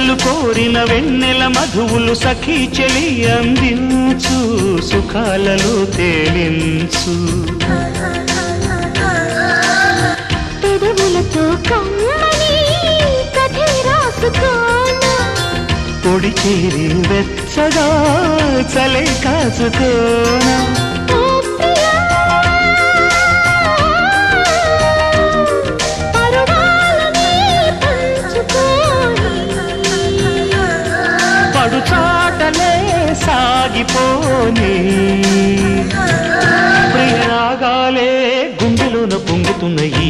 మనసులు కోరిన వెన్నెల మధువులు సఖీ చెలి అందించు సుఖాలలో తేలించు పెదవులతో కమ్మని కథ రాసుకోనా పొడి చేరి వెచ్చగా చలే కాచుకోనా పడుచాటలే సాగిపోని ప్రియరాగాలే గుండెలోన పొంగుతున్న ఈ